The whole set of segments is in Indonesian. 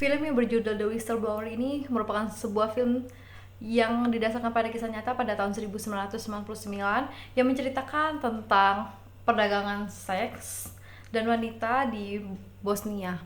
Film yang berjudul The Whistleblower ini merupakan sebuah film yang didasarkan pada kisah nyata pada tahun 1999 yang menceritakan tentang perdagangan seks dan wanita di Bosnia.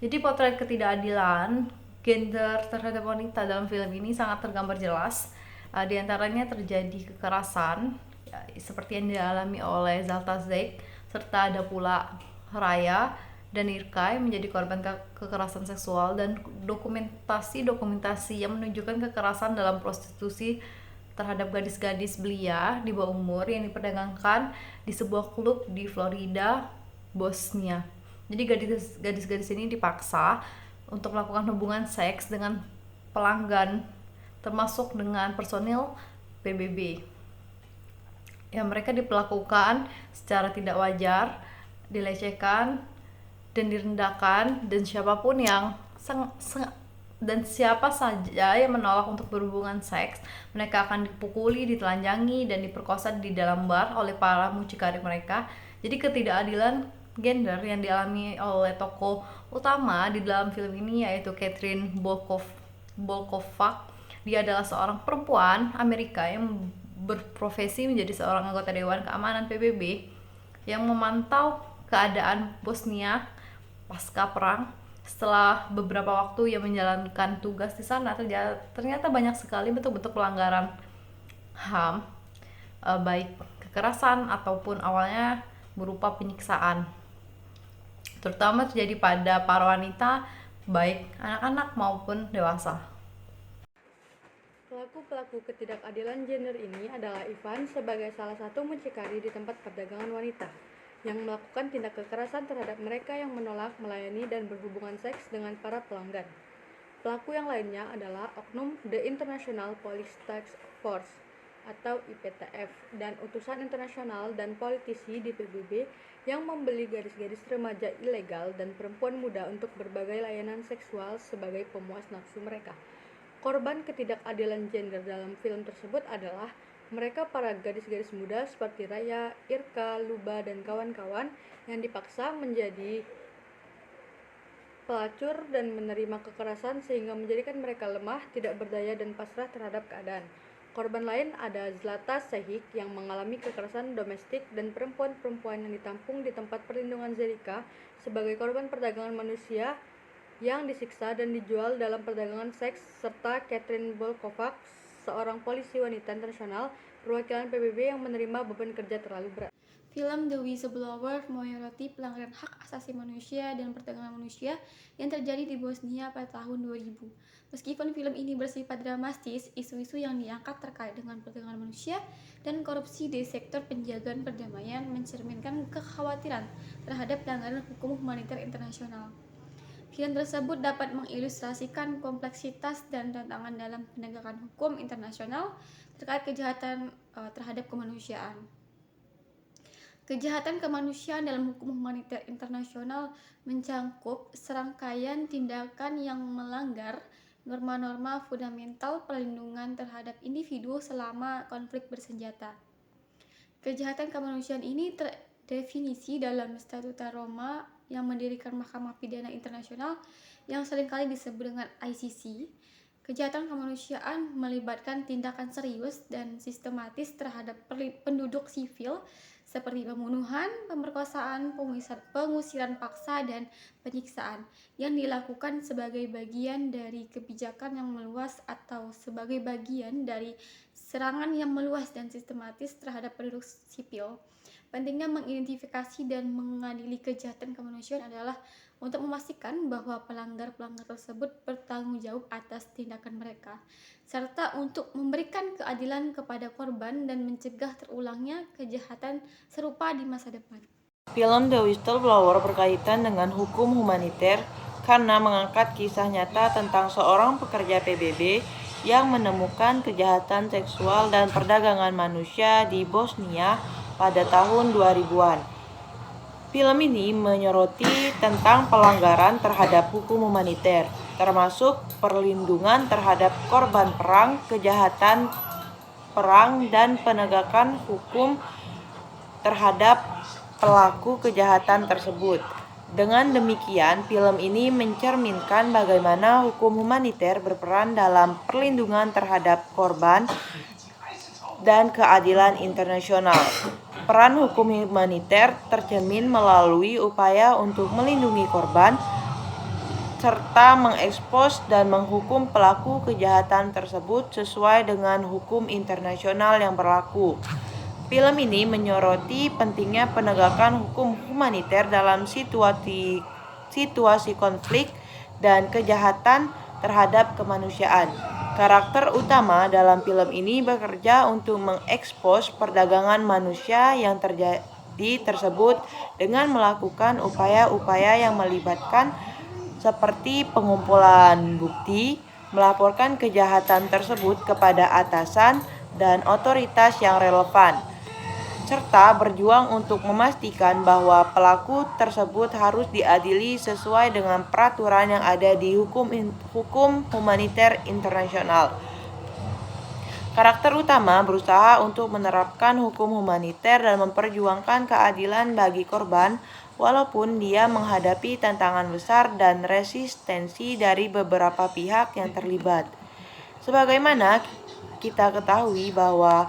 Jadi potret ketidakadilan gender terhadap wanita dalam film ini sangat tergambar jelas. Di antaranya terjadi kekerasan seperti yang dialami oleh Zalta Zek, serta ada pula Raya dan Irkay menjadi korban kekerasan seksual, dan dokumentasi yang menunjukkan kekerasan dalam prostitusi terhadap gadis-gadis belia di bawah umur yang diperdagangkan di sebuah klub di Florida, Bosnia. Jadi gadis-gadis ini dipaksa untuk melakukan hubungan seks dengan pelanggan, termasuk dengan personil PBB. Ya, mereka diperlakukan secara tidak wajar, dilecehkan dan direndahkan, dan siapa saja yang menolak untuk berhubungan seks, mereka akan dipukuli, ditelanjangi, dan diperkosa di dalam bar oleh para mucikari mereka. Jadi ketidakadilan gender yang dialami oleh tokoh utama di dalam film ini yaitu Catherine Bolkovac. Dia adalah seorang perempuan Amerika yang berprofesi menjadi seorang anggota Dewan Keamanan PBB yang memantau keadaan Bosnia pasca perang. Setelah beberapa waktu ia menjalankan tugas di sana, ternyata banyak sekali bentuk-bentuk pelanggaran HAM, baik kekerasan ataupun awalnya berupa penyiksaan, terutama terjadi pada para wanita, baik anak-anak maupun dewasa. Pelaku-pelaku ketidakadilan gender ini adalah Ivan sebagai salah satu mucikari di tempat perdagangan wanita yang melakukan tindak kekerasan terhadap mereka yang menolak melayani dan berhubungan seks dengan para pelanggan. Pelaku yang lainnya adalah oknum The International Police Task Force atau IPTF dan utusan internasional dan politisi di PBB yang membeli gadis-gadis remaja ilegal dan perempuan muda untuk berbagai layanan seksual sebagai pemuas nafsu mereka. Korban ketidakadilan gender dalam film tersebut adalah mereka para gadis-gadis muda seperti Raya, Irka, Luba, dan kawan-kawan yang dipaksa menjadi pelacur dan menerima kekerasan sehingga menjadikan mereka lemah, tidak berdaya, dan pasrah terhadap keadaan. Korban lain ada Zlata Sehic yang mengalami kekerasan domestik dan perempuan-perempuan yang ditampung di tempat perlindungan Zerika sebagai korban perdagangan manusia yang disiksa dan dijual dalam perdagangan seks, serta Catherine Bolkovac, seorang polisi wanita internasional perwakilan PBB yang menerima beban kerja terlalu berat. Film The Whistleblower menyoroti pelanggaran hak asasi manusia dan perdagangan manusia yang terjadi di Bosnia pada tahun 2000. Meskipun film ini bersifat dramatis, isu-isu yang diangkat terkait dengan perdagangan manusia dan korupsi di sektor penjagaan perdamaian mencerminkan kekhawatiran terhadap pelanggaran hukum humaniter internasional. Film tersebut dapat mengilustrasikan kompleksitas dan tantangan dalam penegakan hukum internasional terkait kejahatan terhadap kemanusiaan. Kejahatan kemanusiaan dalam hukum humaniter internasional mencangkup serangkaian tindakan yang melanggar norma-norma fundamental perlindungan terhadap individu selama konflik bersenjata. Kejahatan kemanusiaan ini terdefinisi dalam Statuta Roma yang mendirikan Mahkamah Pidana Internasional yang seringkali disebut dengan ICC. Kejahatan kemanusiaan melibatkan tindakan serius dan sistematis terhadap penduduk sivil seperti pembunuhan, pemerkosaan, pengusiran paksa, dan penyiksaan yang dilakukan sebagai bagian dari kebijakan yang meluas atau sebagai bagian dari serangan yang meluas dan sistematis terhadap penduduk sipil. Pentingnya mengidentifikasi dan mengadili kejahatan kemanusiaan adalah untuk memastikan bahwa pelanggar-pelanggar tersebut bertanggung jawab atas tindakan mereka, serta untuk memberikan keadilan kepada korban dan mencegah terulangnya kejahatan serupa di masa depan. Film The Whistleblower berkaitan dengan hukum humaniter karena mengangkat kisah nyata tentang seorang pekerja PBB yang menemukan kejahatan seksual dan perdagangan manusia di Bosnia pada tahun 2000-an. Film ini menyoroti tentang pelanggaran terhadap hukum humaniter, termasuk perlindungan terhadap korban perang, kejahatan perang, dan penegakan hukum terhadap pelaku kejahatan tersebut. Dengan demikian, film ini mencerminkan bagaimana hukum humaniter berperan dalam perlindungan terhadap korban dan keadilan internasional. Peran hukum humaniter tercermin melalui upaya untuk melindungi korban serta mengekspos dan menghukum pelaku kejahatan tersebut sesuai dengan hukum internasional yang berlaku. Film ini menyoroti pentingnya penegakan hukum humaniter dalam situasi konflik dan kejahatan terhadap kemanusiaan. Karakter utama dalam film ini bekerja untuk mengekspos perdagangan manusia yang terjadi tersebut dengan melakukan upaya-upaya yang melibatkan seperti pengumpulan bukti, melaporkan kejahatan tersebut kepada atasan dan otoritas yang relevan, serta berjuang untuk memastikan bahwa pelaku tersebut harus diadili sesuai dengan peraturan yang ada di hukum humaniter internasional. Karakter utama berusaha untuk menerapkan hukum humaniter dan memperjuangkan keadilan bagi korban, walaupun dia menghadapi tantangan besar dan resistensi dari beberapa pihak yang terlibat. Sebagaimana kita ketahui bahwa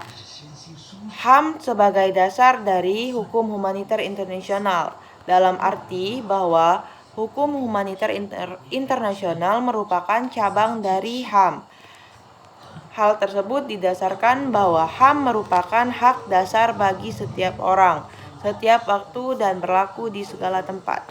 HAM sebagai dasar dari hukum humaniter internasional, dalam arti bahwa hukum humaniter internasional merupakan cabang dari HAM. Hal tersebut didasarkan bahwa HAM merupakan hak dasar bagi setiap orang, setiap waktu, dan berlaku di segala tempat.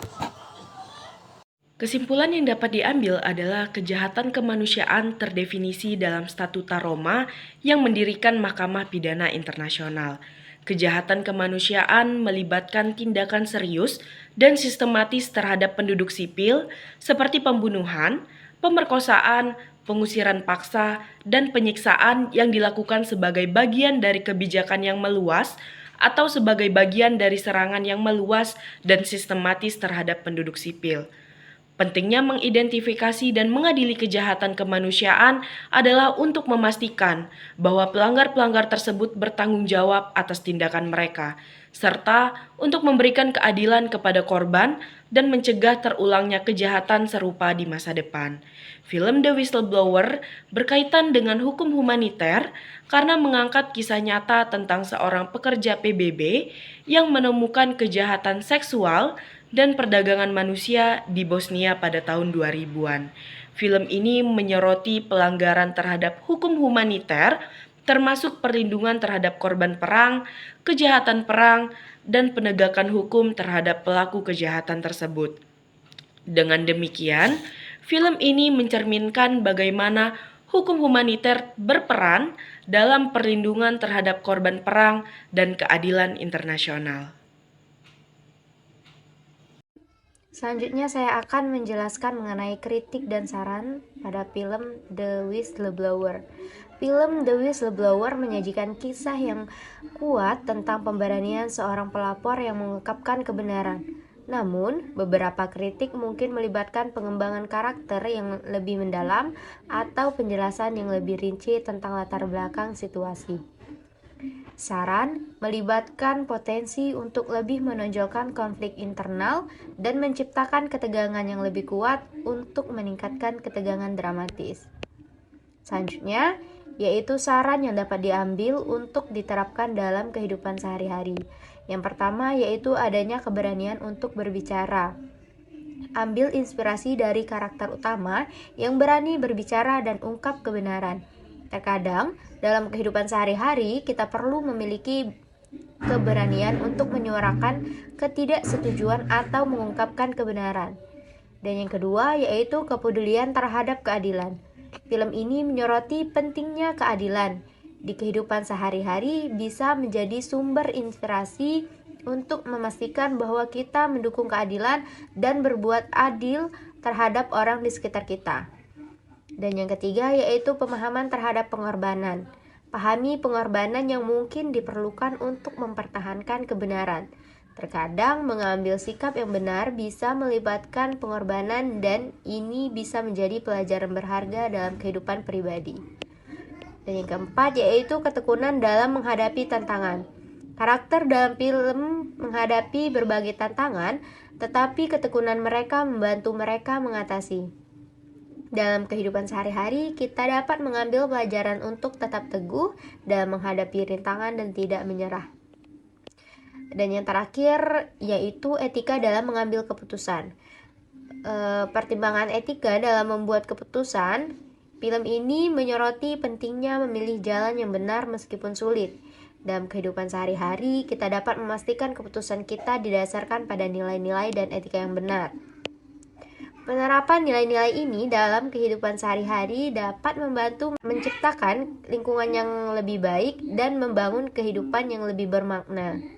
Kesimpulan yang dapat diambil adalah kejahatan kemanusiaan terdefinisi dalam Statuta Roma yang mendirikan Mahkamah Pidana Internasional. Kejahatan kemanusiaan melibatkan tindakan serius dan sistematis terhadap penduduk sipil seperti pembunuhan, pemerkosaan, pengusiran paksa, dan penyiksaan yang dilakukan sebagai bagian dari kebijakan yang meluas atau sebagai bagian dari serangan yang meluas dan sistematis terhadap penduduk sipil. Pentingnya mengidentifikasi dan mengadili kejahatan kemanusiaan adalah untuk memastikan bahwa pelanggar-pelanggar tersebut bertanggung jawab atas tindakan mereka, serta untuk memberikan keadilan kepada korban dan mencegah terulangnya kejahatan serupa di masa depan. Film The Whistleblower berkaitan dengan hukum humaniter karena mengangkat kisah nyata tentang seorang pekerja PBB yang menemukan kejahatan seksual dan perdagangan manusia di Bosnia pada tahun 2000-an. Film ini menyoroti pelanggaran terhadap hukum humaniter, termasuk perlindungan terhadap korban perang, kejahatan perang, dan penegakan hukum terhadap pelaku kejahatan tersebut. Dengan demikian, film ini mencerminkan bagaimana hukum humaniter berperan dalam perlindungan terhadap korban perang dan keadilan internasional. Selanjutnya saya akan menjelaskan mengenai kritik dan saran pada film The Whistleblower. Film The Whistleblower menyajikan kisah yang kuat tentang pemberanian seorang pelapor yang mengungkapkan kebenaran. Namun, beberapa kritik mungkin melibatkan pengembangan karakter yang lebih mendalam atau penjelasan yang lebih rinci tentang latar belakang situasi. Saran melibatkan potensi untuk lebih menonjolkan konflik internal dan menciptakan ketegangan yang lebih kuat untuk meningkatkan ketegangan dramatis. Selanjutnya, yaitu saran yang dapat diambil untuk diterapkan dalam kehidupan sehari-hari. Yang pertama yaitu adanya keberanian untuk berbicara. Ambil inspirasi dari karakter utama yang berani berbicara dan ungkap kebenaran. Terkadang, dalam kehidupan sehari-hari, kita perlu memiliki keberanian untuk menyuarakan ketidaksetujuan atau mengungkapkan kebenaran. Dan yang kedua, yaitu kepedulian terhadap keadilan. Film ini menyoroti pentingnya keadilan. Di kehidupan sehari-hari bisa menjadi sumber inspirasi untuk memastikan bahwa kita mendukung keadilan dan berbuat adil terhadap orang di sekitar kita. Dan yang ketiga yaitu pemahaman terhadap pengorbanan. Pahami pengorbanan yang mungkin diperlukan untuk mempertahankan kebenaran. Terkadang mengambil sikap yang benar bisa melibatkan pengorbanan dan ini bisa menjadi pelajaran berharga dalam kehidupan pribadi. Dan yang keempat yaitu ketekunan dalam menghadapi tantangan. Karakter dalam film menghadapi berbagai tantangan, tetapi ketekunan mereka membantu mereka mengatasi. Dalam kehidupan sehari-hari, kita dapat mengambil pelajaran untuk tetap teguh dalam menghadapi rintangan dan tidak menyerah. Dan yang terakhir yaitu etika dalam mengambil keputusan. Pertimbangan etika dalam membuat keputusan. Film ini menyoroti pentingnya memilih jalan yang benar meskipun sulit. Dalam kehidupan sehari-hari, kita dapat memastikan keputusan kita didasarkan pada nilai-nilai dan etika yang benar. Penerapan nilai-nilai ini dalam kehidupan sehari-hari dapat membantu menciptakan lingkungan yang lebih baik dan membangun kehidupan yang lebih bermakna.